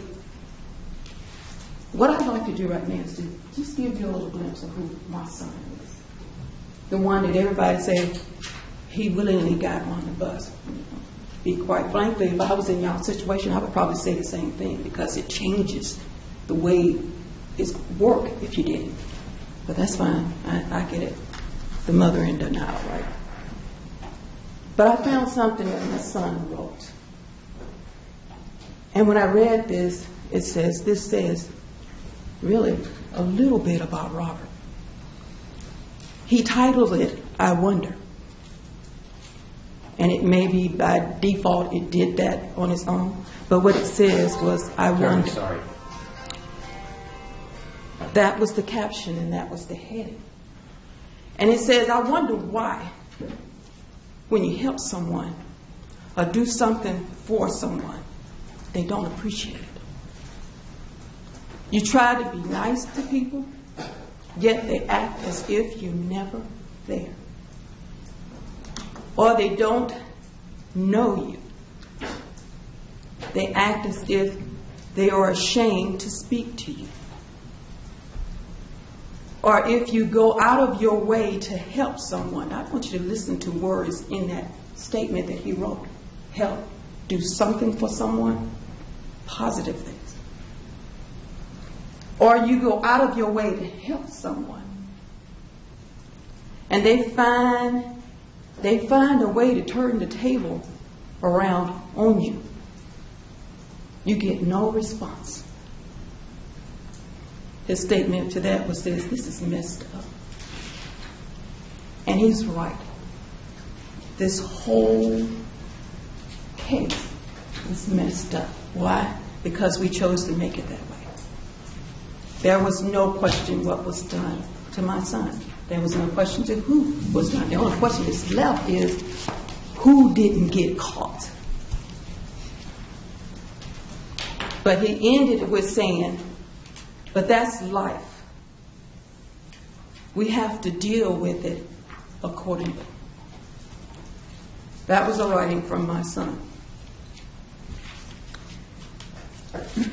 what I'd like to do right now is to just give you a little glimpse of who my son is. The one that everybody said he willingly got on the bus. Be quite frankly, if I was in y'all's situation, I would probably say the same thing, because it changes the way it's work if you didn't. But that's fine. I get it. The mother in denial, right? But I found something that my son wrote. And when I read this, this says really a little bit about Robert. He titled it, "I Wonder." And it may be by default it did that on its own. But what it says was, "I wonder." Sorry. That was the caption and that was the heading. And it says, "I wonder why when you help someone or do something for someone, they don't appreciate it. You try to be nice to people, yet they act as if you're never there. Or they don't know you. They act as if they are ashamed to speak to you. Or if you go out of your way to help someone," I want you to listen to words in that statement that he wrote. Help, do something for someone, positive things. Or you go out of your way to help someone, and they find a way to turn the table around on you. You get no response. His statement to that was this: "This is messed up." And he's right. This whole case is messed up. Why? Because we chose to make it that way. There was no question what was done to my son. There was no question to who was done. The only question that's left is who didn't get caught. But he ended with saying, "But that's life. We have to deal with it accordingly." That was a writing from my son.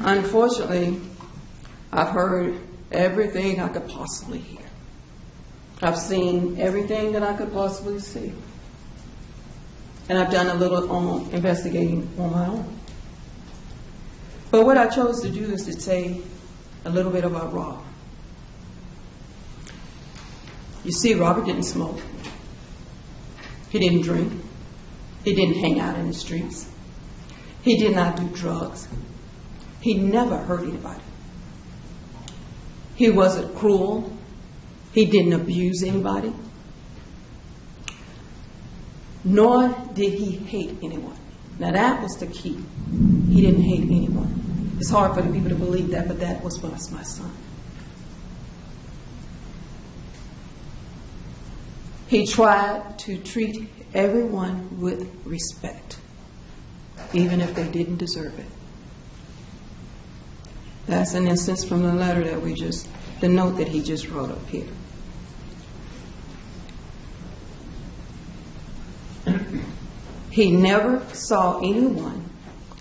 Unfortunately, I've heard everything I could possibly hear. I've seen everything that I could possibly see. And I've done a little investigating on my own. But what I chose to do is to say a little bit about Rob. You see, Robert didn't smoke. He didn't drink. He didn't hang out in the streets. He did not do drugs. He never hurt anybody. He wasn't cruel. He didn't abuse anybody. Nor did he hate anyone. Now that was the key. He didn't hate anyone. It's hard for the people to believe that, but that was my son. He tried to treat everyone with respect, even if they didn't deserve it. That's an instance from the letter that the note that he just wrote up here. He never saw anyone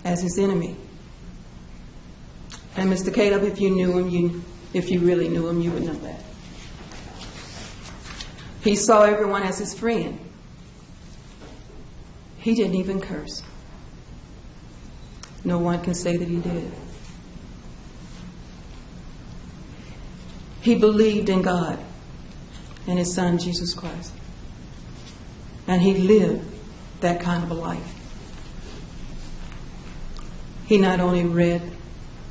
as his enemy. And Mr. Caleb, if you knew him, if you really knew him, you would know that. He saw everyone as his friend. He didn't even curse. No one can say that he did. He believed in God and His Son, Jesus Christ. And he lived that kind of a life. He not only read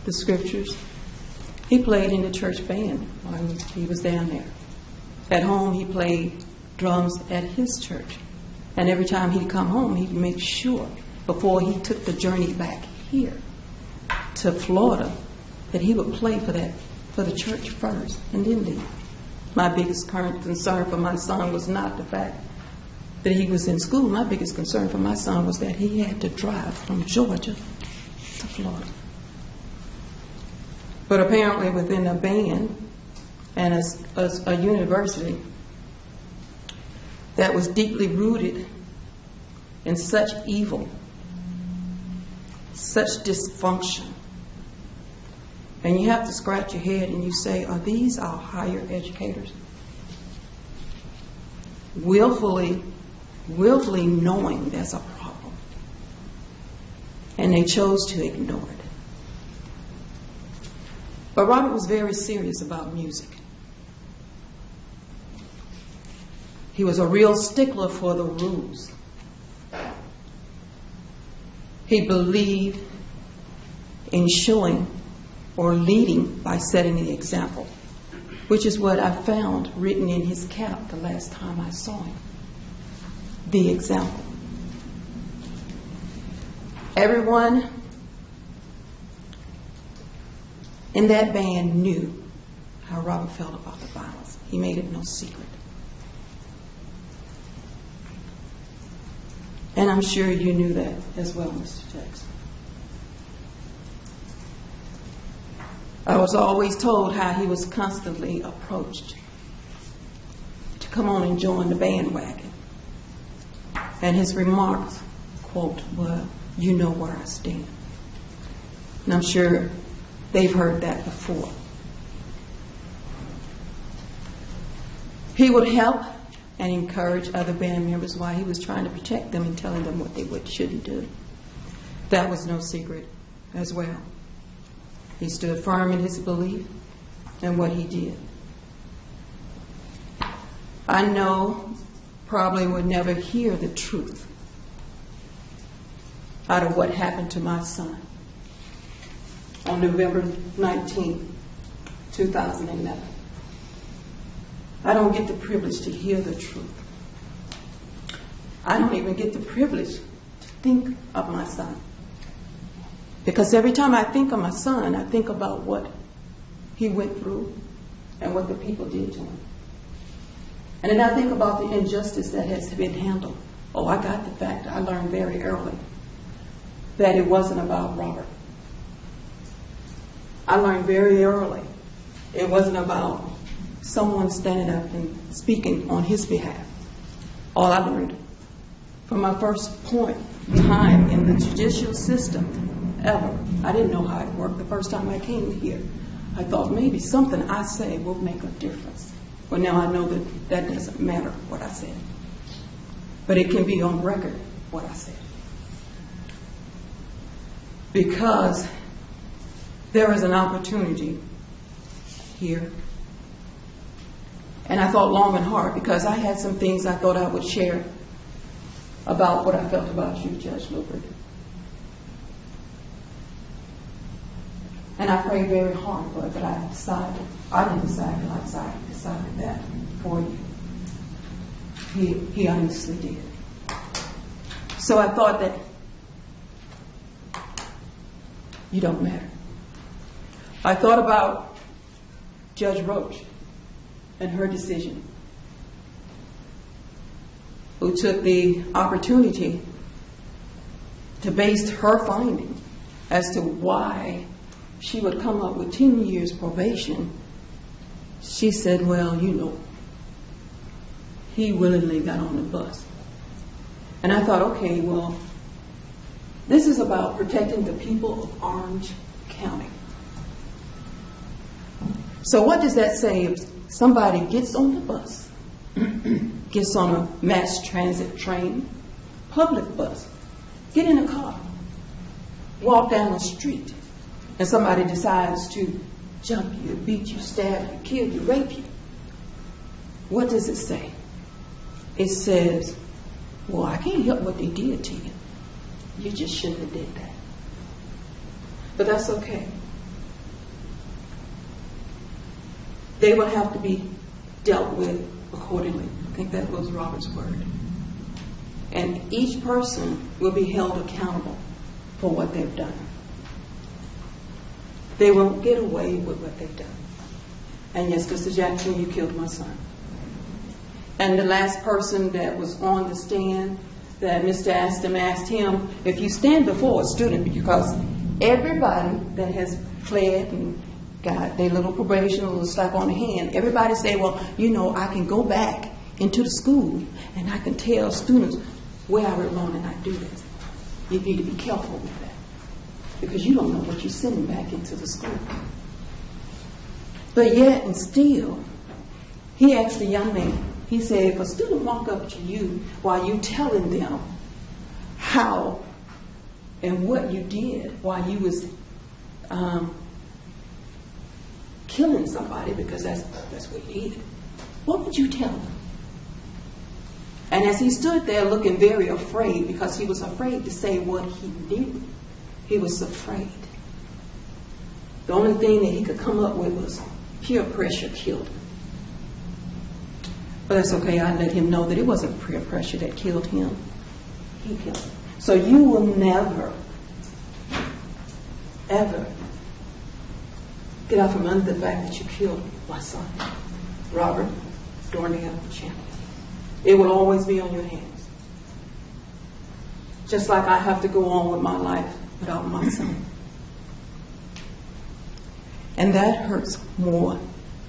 the scriptures, he played in the church band while he was down there. At home, he played drums at his church. And every time he'd come home, he'd make sure, before he took the journey back here to Florida, that he would play for the church first, and then leave. My biggest current concern for my son was not the fact that he was in school. My biggest concern for my son was that he had to drive from Georgia to Florida. But apparently within a band and as a university that was deeply rooted in such evil, such dysfunction, and you have to scratch your head and you say, are these our higher educators? Willfully knowing there's a problem. And they chose to ignore it. But Robert was very serious about music. He was a real stickler for the rules. He believed in showing or leading by setting the example, which is what I found written in his cap the last time I saw him. The example. Everyone in that band knew how Robert felt about the violence. He made it no secret. And I'm sure you knew that as well, Mr. Jackson. I was always told how he was constantly approached to come on and join the bandwagon. And his remarks, quote, were, "You know where I stand." And I'm sure they've heard that before. He would help and encourage other band members while he was trying to protect them and telling them what they shouldn't do. That was no secret as well. He stood firm in his belief and what he did. I know probably would never hear the truth out of what happened to my son on November 19, 2011. I don't get the privilege to hear the truth. I don't even get the privilege to think of my son. Because every time I think of my son, I think about what he went through and what the people did to him. And then I think about the injustice that has been handled. Oh, I got the fact. I learned very early that it wasn't about Robert. I learned very early it wasn't about someone standing up and speaking on his behalf. All I learned from my first point time in the judicial system ever, I didn't know how it worked the first time I came here. I thought maybe something I say will make a difference. But now I know that doesn't matter what I said. But it can be on record what I said. Because there is an opportunity here. And I thought long and hard because I had some things I thought I would share about what I felt about you, Judge Lupert. And I prayed very hard for it, but I didn't decide that for you. He honestly did. So I thought that you don't matter. I thought about Judge Roach and her decision, who took the opportunity to base her finding as to why she would come up with 10 years probation. She said, well, he willingly got on the bus. And I thought, okay, well, this is about protecting the people of Orange County. So what does that say if somebody gets on the bus, gets on a mass transit train, public bus, get in a car, walk down the street, and somebody decides to jump you, beat you, stab you, kill you, rape you. What does it say? It says, well, I can't help what they did to you. You just shouldn't have did that. But that's okay. They will have to be dealt with accordingly. I think that was Robert's word. And each person will be held accountable for what they've done. They won't get away with what they've done. And yes, Mr. Jackson, you killed my son. And the last person that was on the stand, that Mr. Aston asked him, if you stand before a student, because everybody that has fled and got their little probation, a little slap on the hand, everybody say, well, you know, I can go back into the school and I can tell students where I went wrong and I do this. You need to be careful with that, because you don't know what you're sending back into the school. But yet and still, he asked the young man, he said, if a student walk up to you while you telling them how and what you did while you was killing somebody, because that's what he did, what would you tell them? And as he stood there looking very afraid, because he was afraid to say what he knew, he was afraid. The only thing that he could come up with was peer pressure killed him. But that's okay. I let him know that it wasn't peer pressure that killed him. He killed him. So you will never, ever get out from under the fact that you killed my son, Robert Darryl Cearnel. It will always be on your hands. Just like I have to go on with my life without my son. And that hurts more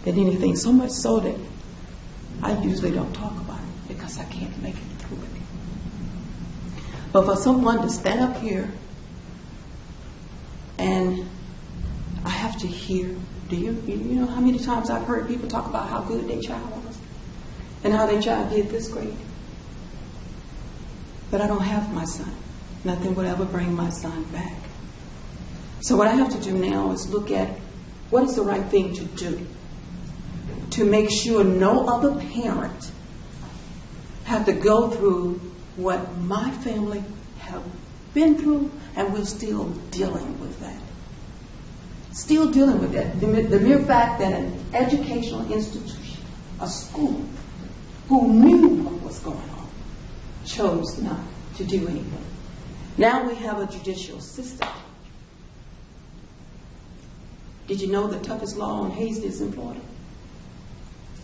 than anything, so much so that I usually don't talk about it because I can't make it through it. But for someone to stand up here and I have to hear, you know how many times I've heard people talk about how good their child was and how their child did this great. But I don't have my son. Nothing would ever bring my son back. So what I have to do now is look at what is the right thing to do to make sure no other parent have to go through what my family have been through, and we're still dealing with that. Still dealing with that. The mere fact that an educational institution, a school, who knew what was going on, chose not to do anything. Now we have a judicial system. Did you know the toughest law on hazing is in Florida?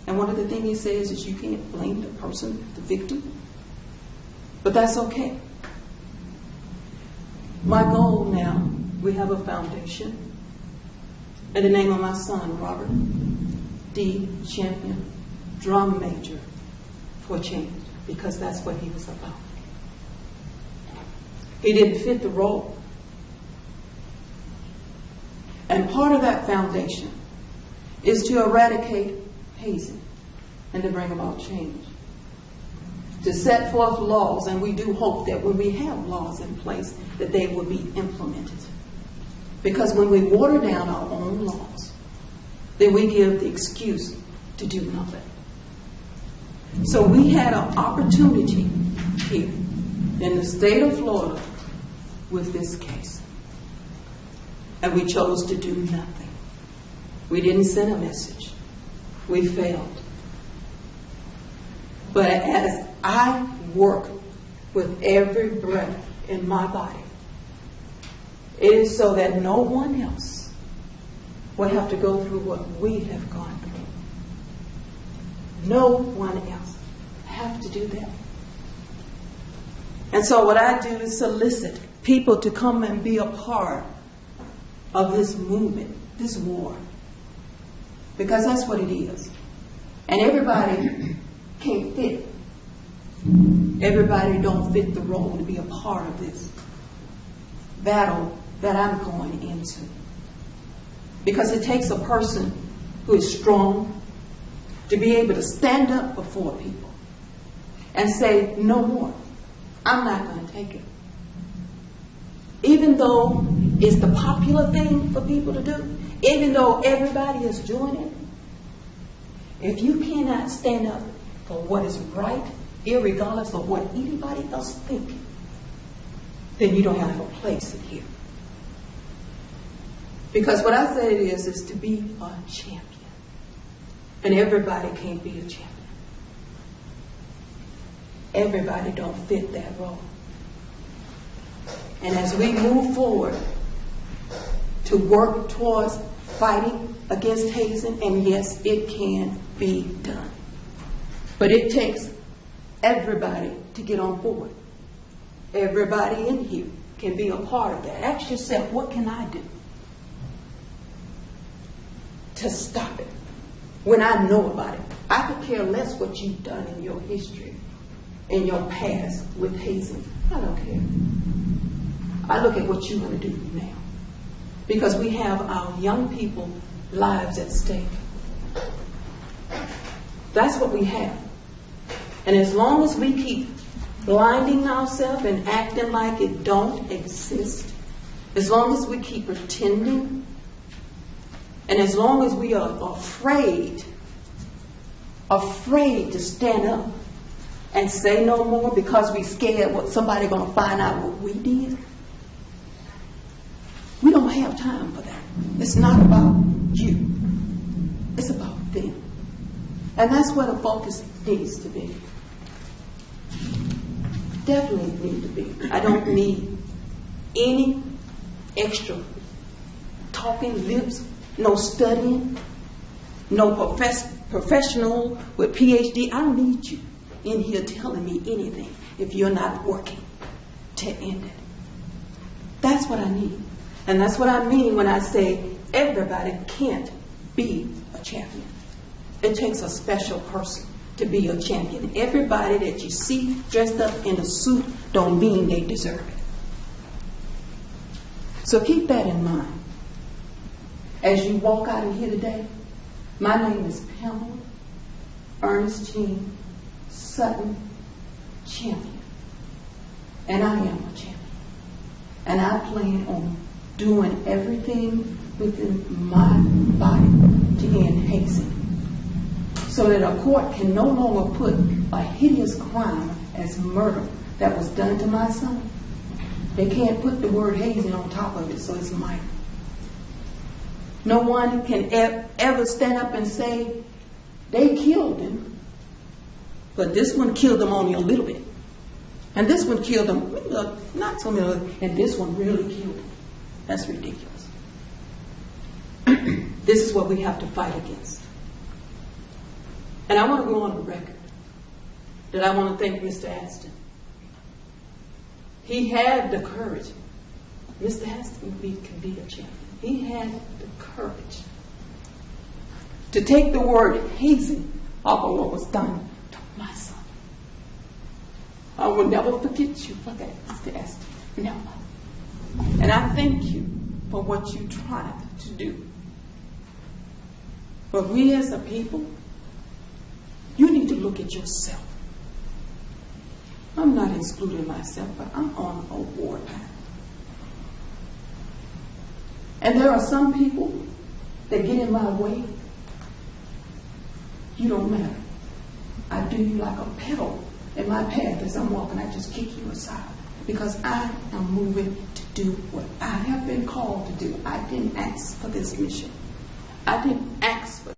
And one of the things it says is you can't blame the person, the victim. But that's okay. My goal now, we have a foundation in the name of my son, Robert D. Champion, drum major for change, because that's what he was about. He didn't fit the role. And part of that foundation is to eradicate hazing and to bring about change. To set forth laws, and we do hope that when we have laws in place, that they will be implemented. Because when we water down our own laws, then we give the excuse to do nothing. So we had an opportunity here in the state of Florida with this case. And we chose to do nothing. We didn't send a message. We failed. But as I work with every breath in my body, it is so that no one else will have to go through what we have gone through. No one else have to do that. And so what I do is solicit people to come and be a part of this movement, this war. Because that's what it is. And everybody can't fit. Everybody don't fit the role to be a part of this battle that I'm going into. Because it takes a person who is strong to be able to stand up before people and say, no more. I'm not going to take it. Even though it's the popular thing for people to do, even though everybody is doing it, if you cannot stand up for what is right, irregardless of what anybody else thinks, then you don't have a place in here. Because what I said is to be a champion. And everybody can't be a champion. Everybody don't fit that role. And as we move forward to work towards fighting against hazing, and yes, it can be done. But it takes everybody to get on board. Everybody in here can be a part of that. Ask yourself, what can I do to stop it when I know about it? I could care less what you've done in your history, in your past with hazing. I don't care. I look at what you're going to do now. Because we have our young people lives at stake. That's what we have. And as long as we keep blinding ourselves and acting like it don't exist, as long as we keep pretending, and as long as we are afraid to stand up and say no more because we're scared what somebody's going to find out what we did, we don't have time for that. It's not about you. It's about them. And that's where the focus needs to be. Definitely need to be. I don't need any extra talking lips, no studying, no professional with PhD. I don't need you in here telling me anything if you're not working to end it. That's what I need. And that's what I mean when I say everybody can't be a champion. It takes a special person to be a champion. Everybody that you see dressed up in a suit don't mean they deserve it. So keep that in mind. As you walk out of here today, my name is Pamela Ernestine Sutton Champion. And I am a champion. And I plan on doing everything within my body to end hazing, so that a court can no longer put a hideous crime as murder that was done to my son. They can't put the word hazing on top of it, so it's minor. No one can ever stand up and say they killed him, but this one killed him only a little bit, and this one killed him not so little, and this one really killed him. That's ridiculous. This is what we have to fight against. And I want to go on the record that I want to thank Mr. Aston. He had the courage. Mr. Aston can be a champion. He had the courage to take the word hazing off of what was done to my son. I will never forget you for that, Mr. Aston. Never. And I thank you for what you tried to do. But we as a people, you need to look at yourself. I'm not excluding myself, but I'm on a warpath. And there are some people that get in my way. You don't matter. I do you like a pedal in my path as I'm walking. I just kick you aside. Because I am moving to do what I have been called to do. I didn't ask for this mission. I didn't ask for